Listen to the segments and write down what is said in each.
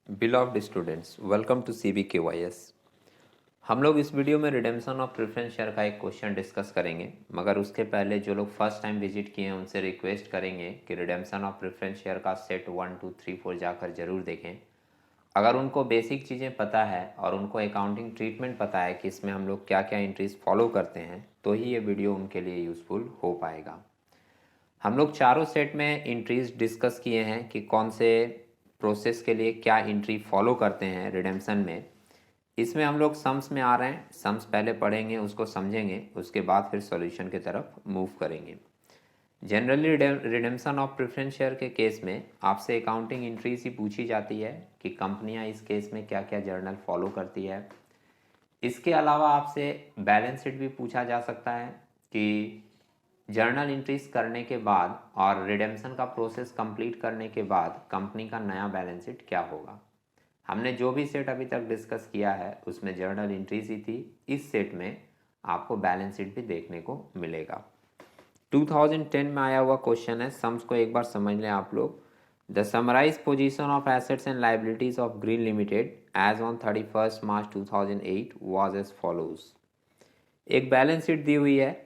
Beloved students, welcome to CBKYS। हम लोग इस वीडियो में रिडेम्पशन ऑफ प्रेफरेंस शेयर का एक क्वेश्चन डिस्कस करेंगे, मगर उसके पहले जो लोग फर्स्ट टाइम विजिट किए हैं उनसे रिक्वेस्ट करेंगे कि रिडेम्पशन ऑफ प्रेफरेंस शेयर का सेट 1, 2, 3, 4 जाकर ज़रूर देखें। अगर उनको बेसिक चीज़ें पता है और उनको अकाउंटिंग ट्रीटमेंट पता है कि इसमें हम लोग क्या क्या एंट्रीज फॉलो करते हैं, तो ही ये वीडियो उनके लिए यूज़फुल हो पाएगा। हम लोग चारों सेट में एंट्रीज डिस्कस किए हैं कि कौन से प्रोसेस के लिए क्या एंट्री फॉलो करते हैं रिडेम्पशन में। इसमें हम लोग सम्स में आ रहे हैं, सम्स पहले पढ़ेंगे, उसको समझेंगे, उसके बाद फिर सॉल्यूशन की तरफ मूव करेंगे। Generally redemption of preference share के केस में आपसे अकाउंटिंग एंट्रीज ही पूछी जाती है कि कंपनियां इस केस में क्या क्या जर्नल फॉलो करती है। इसके अलावा आपसे बैलेंस शीट भी पूछा जा सकता है कि जर्नल एंट्रीज करने के बाद और रिडेम्पशन का प्रोसेस कंप्लीट करने के बाद कंपनी का नया बैलेंस शीट क्या होगा। हमने जो भी सेट अभी तक डिस्कस किया है उसमें जर्नल एंट्रीज ही थी। इस सेट में आपको बैलेंस शीट भी देखने को मिलेगा। 2010 में आया हुआ क्वेश्चन है, सम्स को एक बार समझ लें आप लोग। The summarise position of assets and liabilities of Green limited as on 31 March 2008 was as follows. एक बैलेंस शीट दी हुई है।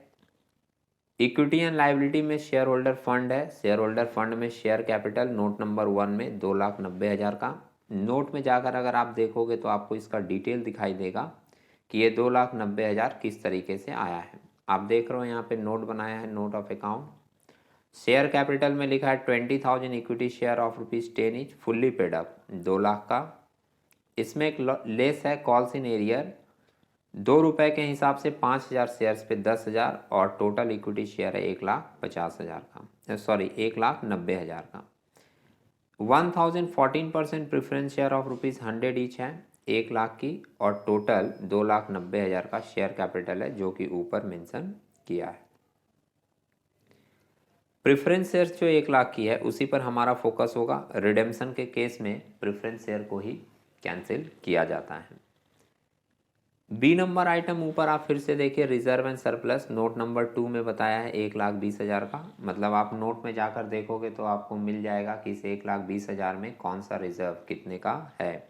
इक्विटी एंड लाइबिलिटी में शेयर होल्डर फंड है। शेयर होल्डर फंड में शेयर कैपिटल नोट नंबर 1 में 2,90,000 का। Note में जाकर अगर आप देखोगे तो आपको इसका डिटेल दिखाई देगा कि ये 2,90,000 किस तरीके से आया है। आप देख रहे हो यहाँ पे नोट बनाया है, note of account. Share capital में लिखा है 20,000 equity share of ₹10 each fully paid up, 2 lakh का। इसमें एक लेस है कॉल्स इन एरियर, ₹2 के हिसाब से 5,000 शेयर्स पे 10,000 और टोटल इक्विटी शेयर है 1,50,000 का, सॉरी 1,90,000 का। 1,014% प्रेफरेंस शेयर ऑफ ₹100 ईच है 1 लाख की, और टोटल 2,90,000 का शेयर कैपिटल है जो कि ऊपर मेंशन किया है। प्रेफरेंस शेयर जो 1 लाख की है उसी पर हमारा फोकस होगा। रिडेम्पशन के केस में प्रेफरेंस शेयर को ही कैंसिल किया जाता है। बी नंबर आइटम ऊपर आप फिर से देखिए, reserve and surplus note number 2 में बताया है 1,20,000 का। मतलब आप नोट में जाकर देखोगे तो आपको मिल जाएगा कि इस 1,20,000 में कौन सा रिजर्व कितने का है।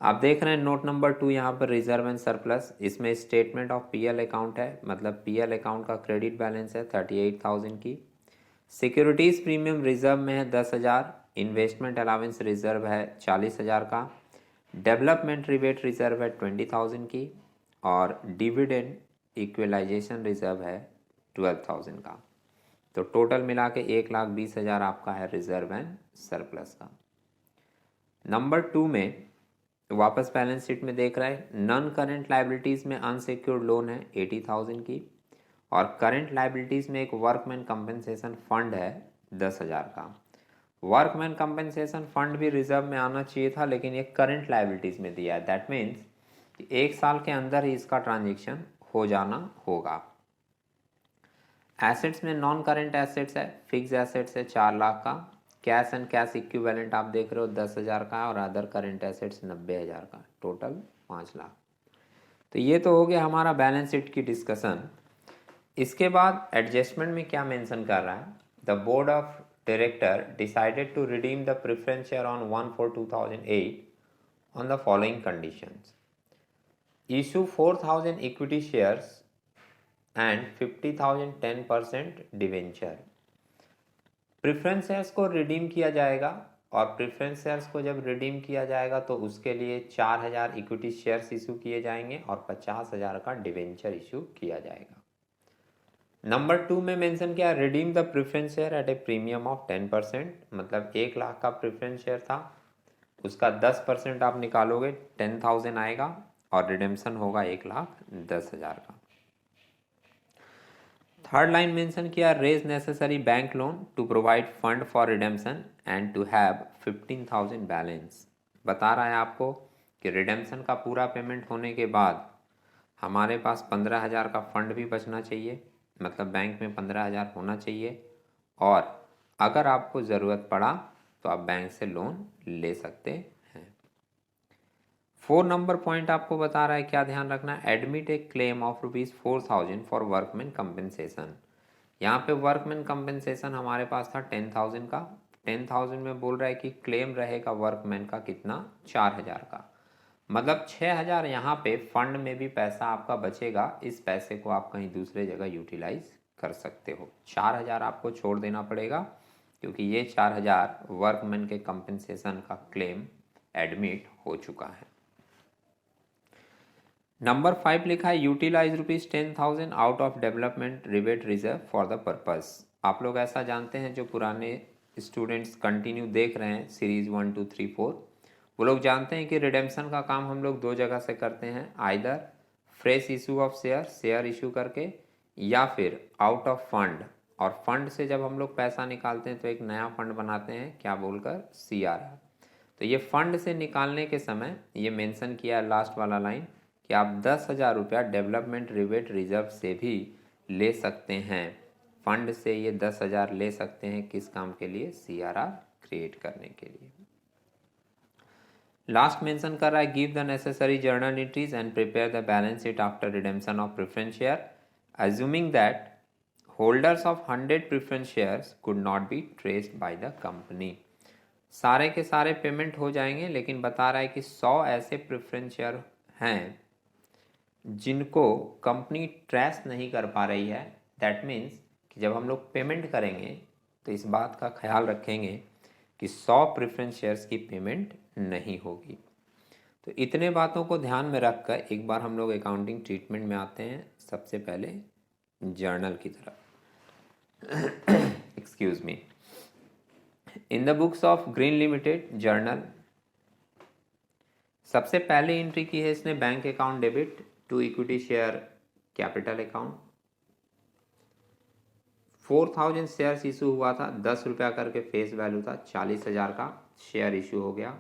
आप देख रहे हैं नोट नंबर 2 यहाँ पर रिजर्व एंड सरप्लस, इसमें स्टेटमेंट ऑफ पीएल अकाउंट है। मतलब पीएल अकाउंट का क्रेडिट बैलेंस है 38,000 की। सिक्योरिटीज प्रीमियम रिजर्व में है 10,000। इन्वेस्टमेंट अलाउंस रिजर्व है 40,000 का। डेवलपमेंट रिबेट रिजर्व है 20,000 की, और डिविडेंड इक्वलाइजेशन रिजर्व है 12,000 का। तो टोटल मिला के 1,20,000 आपका है रिजर्व एंड सरप्लस का। नंबर 2 में वापस बैलेंस शीट में देख रहा है, नॉन करेंट लाइबिलिटीज़ में अनसिक्योर्ड लोन है 80,000 की, और करेंट लाइबिलिटीज़ में एक वर्कमैन कंपनसेशन फंड है 10,000 का। वर्कमैन कंपनसेशन फंड भी रिजर्व में आना चाहिए था, लेकिन ये करंट लाइबिलिटीज़ में दिया है। दैट मीन्स कि 1 साल के अंदर ही इसका ट्रांजेक्शन हो जाना होगा। एसेट्स में नॉन करेंट एसेट्स है, फिक्स एसेट्स है 4 लाख का। कैश एंड कैश इक्विवेलेंट आप देख रहे हो 10,000 का, और अदर करेंट एसेट्स 90,000 का, टोटल 5 लाख। तो ये तो हो गया हमारा बैलेंस शीट की डिस्कशन। इसके बाद एडजस्टमेंट में क्या मेंशन कर रहा है, the board of director decided to redeem the preference share on 1/4/2008 on the following conditions. Issue 4,000 equity shares and 50,000 10% debenture. Preference shares को रिडीम किया जाएगा, और प्रेफरेंस शेयर्स को जब रिडीम किया जाएगा तो उसके लिए 4,000 इक्विटी शेयर्स इशू किए जाएंगे और 50,000 का डिवेंचर इशू किया जाएगा। नंबर 2 में मेंशन किया, redeem the preference share eight A premium of 10%। मतलब 1 लाख का प्रेफरेंस शेयर था, उसका 10% आप निकालोगे 10,000 आएगा, और रिडेम्पशन होगा 1,10,000 का। थर्ड लाइन मेंशन किया, raise necessary bank loan to provide fund for redemption and to have 15,000 balance. बता रहा है आपको कि रिडेम्पशन का पूरा पेमेंट होने के बाद हमारे पास 15,000 का फंड भी बचना चाहिए। मतलब बैंक में 15,000 होना चाहिए, और अगर आपको ज़रूरत पड़ा तो आप बैंक से लोन ले सकते हैं। 4 नंबर पॉइंट आपको बता रहा है क्या ध्यान रखना है, admit A claim of ₹4,000 for workman compensation. यहाँ पे वर्कमैन कंपनसेशन हमारे पास था 10,000 का, 10,000 में बोल रहा है कि क्लेम रहेगा वर्कमैन का कितना, 4,000 का। मतलब 6,000 यहाँ पे फंड में भी पैसा आपका बचेगा, इस पैसे को आप कहीं दूसरे जगह यूटिलाइज कर सकते हो। 4,000 आपको छोड़ देना पड़ेगा क्योंकि ये 4,000 वर्कमैन के कंपनसेशन का क्लेम एडमिट हो चुका है। नंबर 5 लिखा है utilise ₹10,000 out of development rebate reserve for the purpose. आप लोग ऐसा जानते हैं, जो पुराने स्टूडेंट्स कंटिन्यू देख रहे हैं सीरीज 1 2 3 4, वो लोग जानते हैं कि रिडेम्पशन का काम हम लोग दो जगह से करते हैं, either fresh issue of share issue करके, या फिर आउट ऑफ फंड। और फंड से जब हम लोग पैसा निकालते हैं तो एक नया फंड बनाते हैं, क्या बोलकर, CRR। तो ये फंड से निकालने के समय ये मेंशन किया है लास्ट वाला लाइन कि आप 10,000 रुपया डेवलपमेंट रिबेट रिजर्व से भी ले सकते हैं। फंड से ये 10,000 ले सकते हैं, किस काम के लिए, CRR क्रिएट करने के लिए। लास्ट मेंशन कर रहा है give the necessary journal entries and prepare the balance sheet after redemption of preference share assuming that holders of 100 preference shares could not be traced by the company. सारे के सारे payment हो जाएंगे, लेकिन बता रहा है कि 100 ऐसे प्रेफरेंस शेयर हैं जिनको कंपनी ट्रेस नहीं कर पा रही है। दैट मीन्स कि जब हम लोग पेमेंट करेंगे तो इस बात का ख्याल रखेंगे कि 100 प्रेफरेंस शेयर्स की पेमेंट नहीं होगी। तो इतने बातों को ध्यान में रखकर एक बार हम लोग अकाउंटिंग ट्रीटमेंट में आते हैं। सबसे पहले जर्नल की तरफ। Excuse me. In the books of Green limited journal, सबसे पहले एंट्री की है इसने bank account debit to equity share capital account. 4,000 shares issue हुआ था, 10 रुपया करके फेस वैल्यू था, 40,000 का शेयर इशू हो गया।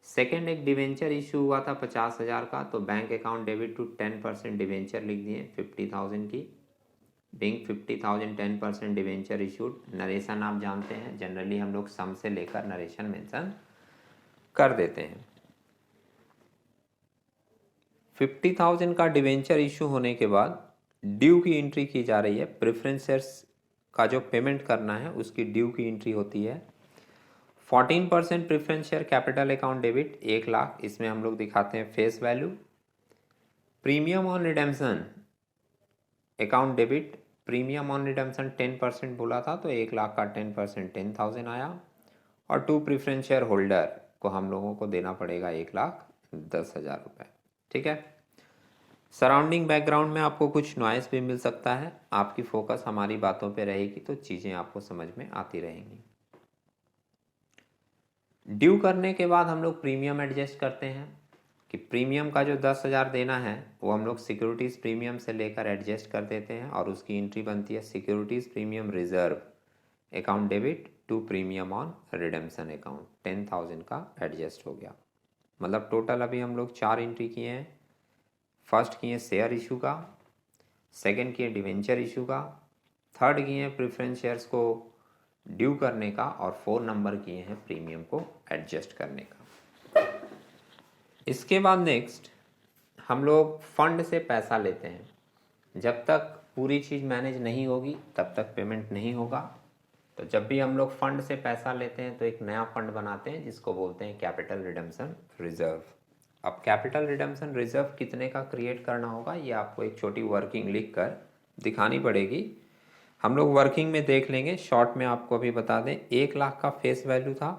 सेकेंड एक डिवेंचर इशू हुआ था 50,000 का, तो bank account debit to 10% debenture लिख दिए 50,000 की। Bing 50,000 10% debenture issued. नरेशन आप जानते हैं, जनरली हम लोग सम से लेकर नरेशन मेंशन कर देते हैं। 50,000 का डिवेंचर इशू होने के बाद ड्यू की एंट्री की जा रही है। प्रेफरेंस शेयर्स का जो पेमेंट करना है उसकी ड्यू की एंट्री होती है। 14% preference share capital account debit 1 lakh, इसमें हम लोग दिखाते हैं face value. Premium on redemption account debit, premium on redemption 10% बोला था, तो 1 लाख का 10% 10,000 आया। और टू प्रेफरेंस शेयर होल्डर को हम लोगों को देना पड़ेगा 1,10,000 रुपये। ठीक है। सराउंडिंग बैकग्राउंड में आपको कुछ नॉइस भी मिल सकता है, आपकी फोकस हमारी बातों पे रहेगी तो चीज़ें आपको समझ में आती रहेंगी। ड्यू करने के बाद हम लोग प्रीमियम एडजस्ट करते हैं कि प्रीमियम का जो 10,000 देना है वो हम लोग सिक्योरिटीज़ प्रीमियम से लेकर एडजस्ट कर देते हैं, और उसकी एंट्री बनती है securities premium reserve account debit to premium on redemption account. 10,000 का एडजस्ट हो गया। मतलब टोटल अभी हम लोग 4 एंट्री किए हैं। फर्स्ट किए शेयर इशू का, सेकंड किए डिवेंचर इशू का, थर्ड किए प्रेफरेंस शेयर्स को ड्यू करने का, और 4 नंबर किए हैं प्रीमियम को एडजस्ट करने का। इसके बाद नेक्स्ट हम लोग फंड से पैसा लेते हैं। जब तक पूरी चीज़ मैनेज नहीं होगी तब तक पेमेंट नहीं होगा। तो जब भी हम लोग फंड से पैसा लेते हैं तो एक नया फंड बनाते हैं जिसको बोलते हैं कैपिटल रिडेम्पशन रिजर्व। अब कैपिटल रिडेम्पशन रिजर्व कितने का क्रिएट करना होगा, ये आपको एक छोटी वर्किंग लिख कर दिखानी पड़ेगी। हम लोग वर्किंग में देख लेंगे, शॉर्ट में आपको अभी बता दें। 1 लाख का फेस वैल्यू था।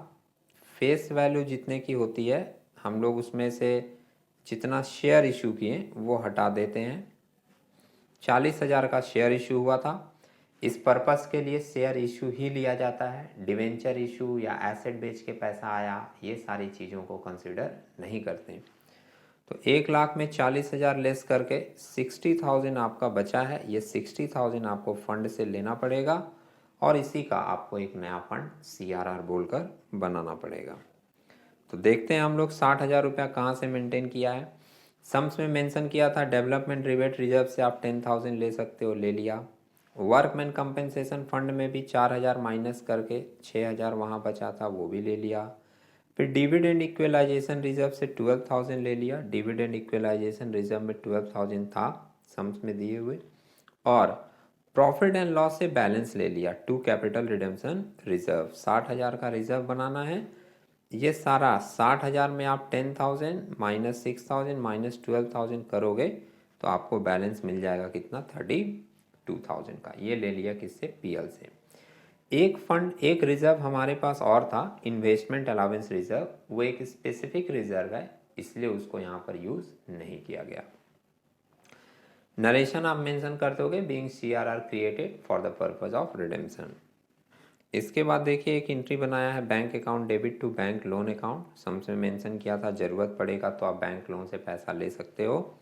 फेस वैल्यू जितने की होती है हम लोग उसमें से जितना शेयर इशू किए वो हटा देते हैं। 40,000 का शेयर इशू हुआ था। इस पर्पस के लिए शेयर इशू ही लिया जाता है। डिवेंचर इशू या एसेट बेच के पैसा आया, ये सारी चीज़ों को कंसिडर नहीं करते। तो 1 लाख में 40,000 लेस करके 60,000 आपका बचा है। ये 60,000 आपको फंड से लेना पड़ेगा, और इसी का आपको एक नया फंड CRR बोलकर बनाना पड़ेगा। तो देखते हैं हम लोग 60,000 रुपया कहाँ से मेंटेन किया है। सम्स में मेंशन किया था डेवलपमेंट रिबेट रिजर्व से आप 10,000 ले सकते हो, ले लिया। वर्कमैन कंपनसेशन फंड में भी 4,000 माइनस करके 6,000 वहाँ बचा था, वो भी ले लिया। फिर डिविडेंड इक्वलाइजेशन रिजर्व से 12,000 ले लिया। डिविडेंड इक्वलाइजेशन रिजर्व में 12,000 था सम्स में दिए हुए। और प्रॉफिट एंड लॉस से बैलेंस ले लिया टू कैपिटल रिडेम्पशन रिजर्व, 60,000 का रिजर्व बनाना है। ये सारा 60,000 में आप 10,000 माइनस 6,000 माइनस 12,000 करोगे तो आपको बैलेंस मिल जाएगा कितना, 32,000 का। ये ले लिया किससे, पीएल से। एक फंड, एक रिजर्व हमारे पास और था, इन्वेस्टमेंट अलाउंस रिजर्व, वो एक स्पेसिफिक रिजर्व है, इसलिए उसको यहाँ पर यूज नहीं किया गया। नरेशन आप मेंशन कर दोगे, being CRR created for the purpose of redemption. इसके बाद देखिए एक एंट्री बनाया है, bank account debit to bank loan account. सम्स में मेंशन किया था जरूरत पड़ेगा तो आप बैंक लोन से पैसा ले सकते हो,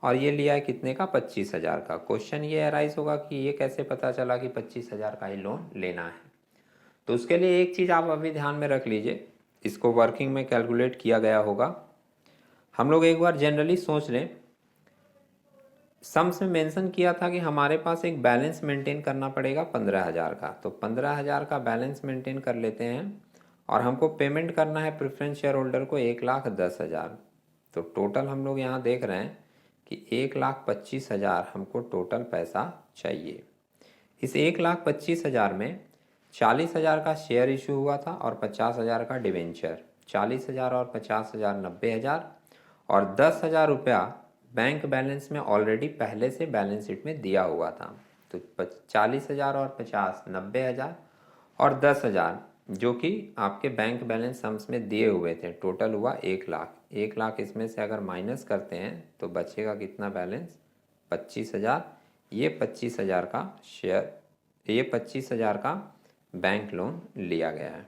और ये लिया है कितने का, 25,000 का। क्वेश्चन ये अराइज होगा कि ये कैसे पता चला कि 25,000 का ही लोन लेना है। तो उसके लिए एक चीज़ आप अभी ध्यान में रख लीजिए, इसको वर्किंग में कैलकुलेट किया गया होगा। हम लोग एक बार जनरली सोच लें, सम्स में मेंशन किया था कि हमारे पास एक बैलेंस मेंटेन करना पड़ेगा 15,000 का, तो 15,000 का बैलेंस मेंटेन कर लेते हैं, और हमको पेमेंट करना है प्रेफरेंस शेयर होल्डर को 1,10,000। तो टोटल हम लोग यहाँ देख रहे हैं कि 1,25,000 हमको टोटल पैसा चाहिए। इस 1,25,000 में 40,000 का शेयर इशू हुआ था और 50,000 का डिवेंचर। 40,000 और 50,000 90,000, और 10,000 रुपया बैंक बैलेंस में ऑलरेडी पहले से बैलेंस शीट में दिया हुआ था। तो 40,000 और 50 90,000 और 10,000 जो कि आपके बैंक बैलेंस सम्स में दिए हुए थे, टोटल हुआ 1,00,000। 1,00,000 इसमें से अगर माइनस करते हैं तो बचेगा कितना बैलेंस, 25,000। ये 25,000 का शेयर, ये 25,000 का बैंक लोन लिया गया है।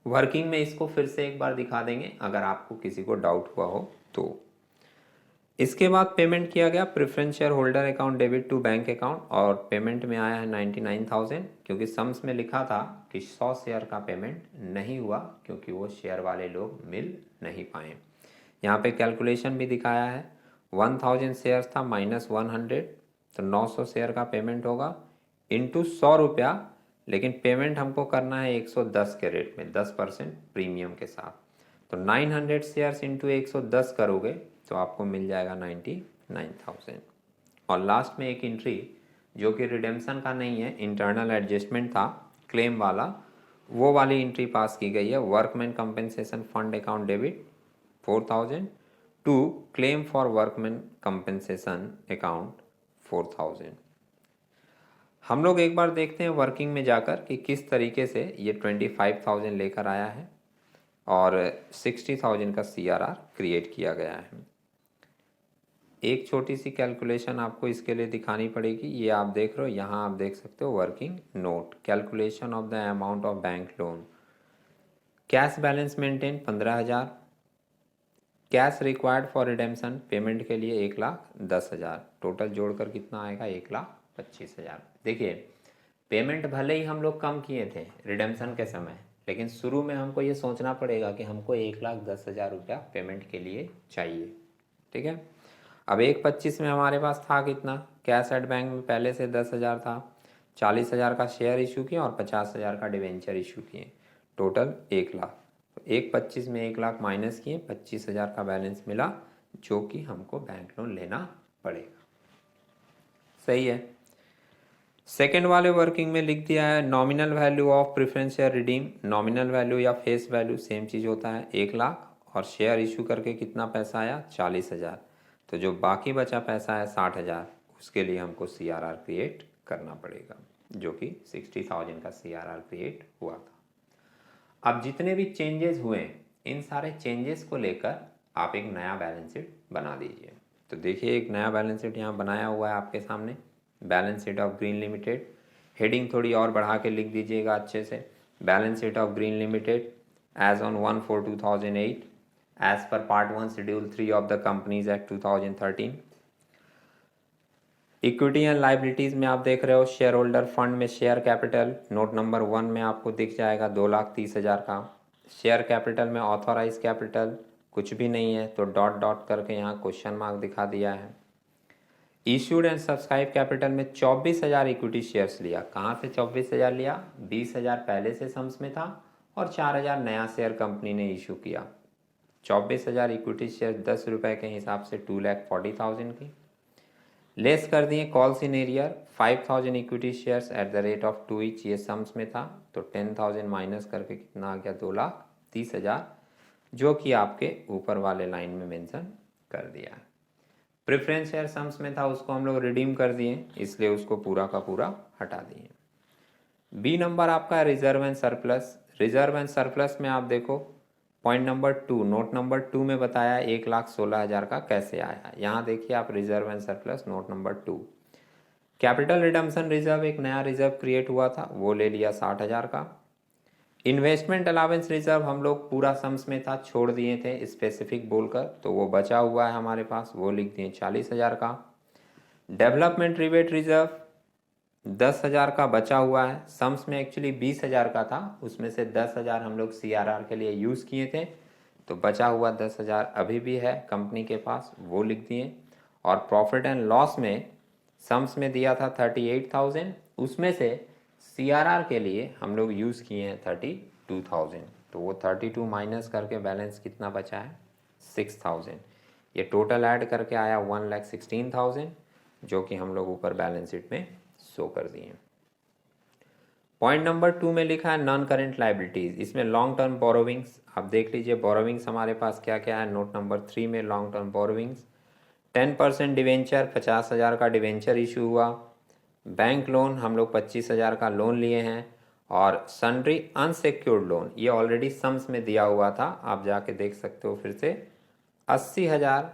वर्किंग में इसको फिर से एक बार दिखा देंगे अगर आपको किसी को डाउट हुआ हो तो। इसके बाद पेमेंट किया गया preference share holder account debit to bank account, और पेमेंट में आया है 99,000, क्योंकि सम्स में लिखा था कि 100 शेयर का पेमेंट नहीं हुआ क्योंकि वो शेयर वाले लोग मिल नहीं पाए। यहाँ पे कैलकुलेशन भी दिखाया है, 1,000 शेयर था माइनस 100, तो 900 शेयर का पेमेंट होगा इंटू 100 रुपया, लेकिन पेमेंट हमको करना है 110 के रेट में 10% प्रीमियम के साथ। तो 900 शेयर्स इंटू 110 करोगे तो आपको मिल जाएगा 99,000। और लास्ट में एक एंट्री जो कि रिडेम्पशन का नहीं है, इंटरनल एडजस्टमेंट था क्लेम वाला, वो वाली एंट्री पास की गई है, workman compensation fund account debit 4,000 to claim for workman compensation account 4,000। हम लोग एक बार देखते हैं वर्किंग में जाकर कि किस तरीके से ये 25,000 लेकर आया है और 60,000 का सीआरआर क्रिएट किया गया है। एक छोटी सी कैलकुलेशन आपको इसके लिए दिखानी पड़ेगी, ये आप देख रहे हो, यहाँ आप देख सकते हो working note, calculation of the amount of bank loan. Cash balance maintain 15,000, cash required for redemption payment के लिए 1,10,000, टोटल जोड़कर कितना आएगा 1,25,000। देखिए पेमेंट भले ही हम लोग कम किए थे रिडेम्पशन के समय, लेकिन शुरू में हमको ये सोचना पड़ेगा कि हमको 1,10,000 रुपया पेमेंट के लिए चाहिए, ठीक है। अब 1,25 में हमारे पास था कितना, कैश एट बैंक में पहले से 10,000 था, 40,000 का शेयर इशू किए और 50,000 का डिवेंचर इशू किए, टोटल 1,00,000। तो 1,25 में 1,00,000 माइनस किए, 25,000 का बैलेंस मिला जो कि हमको बैंक लोन लेना पड़ेगा। सही है। सेकेंड वाले वर्किंग में लिख दिया है nominal value of preference share redeem, nominal value या फेस वैल्यू सेम चीज़ होता है 1,00,000, और शेयर इशू करके कितना पैसा आया 40,000, तो जो बाकी बचा पैसा है 60,000, उसके लिए हमको सीआरआर क्रिएट करना पड़ेगा, जो कि 60,000 का सीआरआर क्रिएट हुआ था। अब जितने भी चेंजेस हुए, इन सारे चेंजेस को लेकर आप एक नया बैलेंस शीट बना दीजिए। तो देखिए एक नया बैलेंस शीट यहाँ बनाया हुआ है आपके सामने, balance sheet of Green limited. Heading थोड़ी और बढ़ा के लिख दीजिएगा अच्छे से, balance sheet of Green limited as on 1/4/2008 as per part 1 schedule 3 of the companies act 2013। Equity and liabilities में आप देख रहे हो शेयर होल्डर फंड में शेयर कैपिटल नोट नंबर 1 में आपको दिख जाएगा 2,30,000 का। शेयर कैपिटल में ऑथोराइज कैपिटल कुछ भी नहीं है, तो डॉट डॉट करके यहाँ क्वेश्चन मार्क दिखा दिया है। इशूड एंड सब्सक्राइब कैपिटल में 24,000 इक्विटी शेयर्स लिया। कहाँ से 24,000 लिया, 20,000 पहले से सम्स में था और 4,000 नया शेयर कंपनी ने इशू किया। 24,000 इक्विटी शेयर 10 रुपये के हिसाब से 2,40,000 की। लेस कर दिए calls in arrear 5000 equity shares at the rate of 2 each, ये सम्स में था, तो 10,000 माइनस करके कितना आ गया 2,30,000, जो कि आपके ऊपर वाले लाइन में मेंशन कर दिया है। प्रेफरेंस शेयर सम्स में था, उसको हम लोग रिडीम कर दिए, इसलिए उसको पूरा का पूरा हटा दिए। बी नंबर आपका है reserve and surplus. Reserve and surplus में आप देखो पॉइंट नंबर 2, नोट नंबर 2 में बताया 1,16,000 का कैसे आया। यहाँ देखिए आप reserve and surplus note number 2। Capital redemption reserve, एक नया रिजर्व क्रिएट हुआ था, वो ले लिया 60,000 का। इन्वेस्टमेंट अलाउंस रिजर्व हम लोग पूरा सम्स में था, छोड़ दिए थे स्पेसिफिक बोलकर, तो वो बचा हुआ है हमारे पास, वो लिख दिए 40,000 का। डेवलपमेंट रिबेट रिजर्व 10,000 का बचा हुआ है, सम्स में एक्चुअली 20,000 का था, उसमें से 10,000 हम लोग CRR के लिए यूज़ किए थे, तो बचा हुआ 10,000 अभी भी है कंपनी के पास, वो लिख दिए। और प्रॉफिट एंड लॉस में सम्स में दिया था 38,000, उसमें से CRR के लिए हम लोग यूज़ किए हैं 32,000, तो वो 32 माइनस करके बैलेंस कितना बचा है 6,000। ये टोटल ऐड करके आया 1,16,000, जो कि हम लोग ऊपर बैलेंस शीट में शो कर दिए। पॉइंट नंबर 2 में लिखा है नॉन करेंट लाइबिलिटीज, इसमें लॉन्ग टर्म बोरोविंग्स आप देख लीजिए, बोरोविंग्स हमारे पास क्या क्या है। नोट नंबर 3 में लॉन्ग टर्म बोरोविंग्स 10% डिवेंचर, 50,000 का डिवेंचर इशू हुआ। बैंक लोन हम लोग 25,000 का लोन लिए हैं, और सन्ड्री अनसिक्योर्ड लोन ये ऑलरेडी सम्स में दिया हुआ था, आप जाके देख सकते हो फिर से। 80,000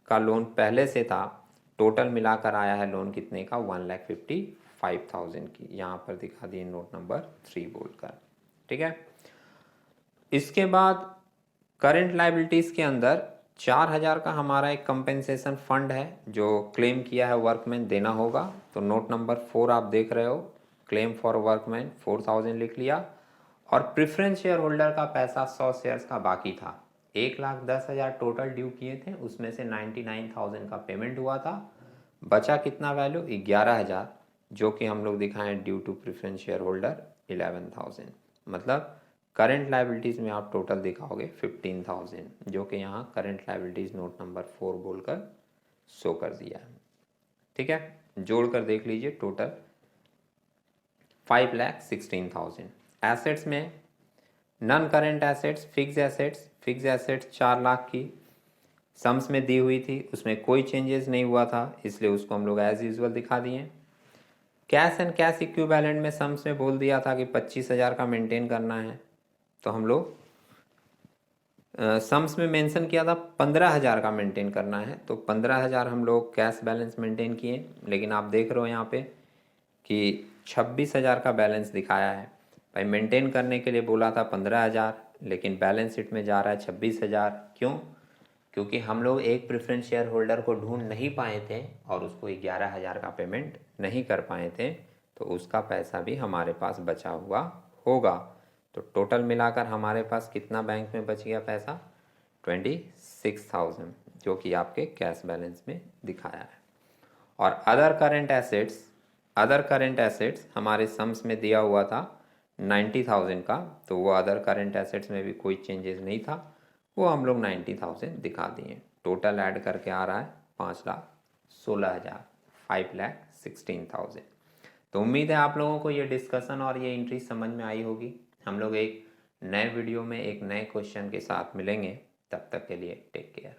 का लोन पहले से था, टोटल मिलाकर आया है लोन कितने का 1,55,000 की, यहाँ पर दिखा दिए नोट नंबर 3 बोलकर, ठीक है। इसके बाद करंट लाइबिलिटीज़ के अंदर 4,000 का हमारा एक कंपेंसेशन फंड है, जो क्लेम किया है वर्कमैन देना होगा, तो नोट नंबर 4 आप देख रहे हो, क्लेम फॉर वर्कमैन 4,000 लिख लिया। और प्रेफरेंस शेयर होल्डर का पैसा 100 शेयर्स का बाकी था, 1,10,000 टोटल ड्यू किए थे, उसमें से 99,000 का पेमेंट हुआ था, बचा कितना वैल्यू 11,000, जो कि हम लोग दिखाएं due to preference share holder 11,000, मतलब करंट लाइबिलिटीज़ में आप टोटल दिखाओगे 15,000, जो कि यहाँ करंट लाइबिलिटीज़ नोट नंबर 4 बोलकर शो कर दिया है, ठीक है। जोड़ कर देख लीजिए टोटल 5,16,000। एसेट्स में non current assets, fix assets 4 lakh की सम्स में दी हुई थी, उसमें कोई चेंजेस नहीं हुआ था, इसलिए उसको हम लोग एज यूजुअल दिखा दिए। कैश एंड कैश इक्विवेलेंट में सम्स में बोल दिया था कि 25,000 का मेंटेन करना है, तो हम लोग सम्स में मेंशन किया था 15,000 का मेंटेन करना है, तो 15,000 हम लोग कैश बैलेंस मेंटेन किए। लेकिन आप देख रहे हो यहाँ पे कि 26,000 का बैलेंस दिखाया है, भाई मेंटेन करने के लिए बोला था 15,000, लेकिन बैलेंस शीट में जा रहा है 26,000, क्यों? क्योंकि हम लोग एक प्रेफरेंस शेयर होल्डर को ढूंढ नहीं पाए थे और उसको 11,000 का पेमेंट नहीं कर पाए थे, तो उसका पैसा भी हमारे पास बचा हुआ होगा। तो टोटल मिलाकर हमारे पास कितना बैंक में बच गया पैसा 26,000, जो कि आपके कैश बैलेंस में दिखाया है। और अदर करेंट एसेट्स हमारे सम्स में दिया हुआ था 90,000 का, तो वो अदर करेंट एसेट्स में भी कोई चेंजेस नहीं था, वो हम लोग 90,000 दिखा दिए। टोटल ऐड करके आ रहा है 5,16,000, 5,16,000। तो उम्मीद है आप लोगों को ये डिस्कशन और ये एंट्री समझ में आई होगी। हम लोग एक नए वीडियो में एक नए क्वेश्चन के साथ मिलेंगे, तब तक के लिए टेक केयर।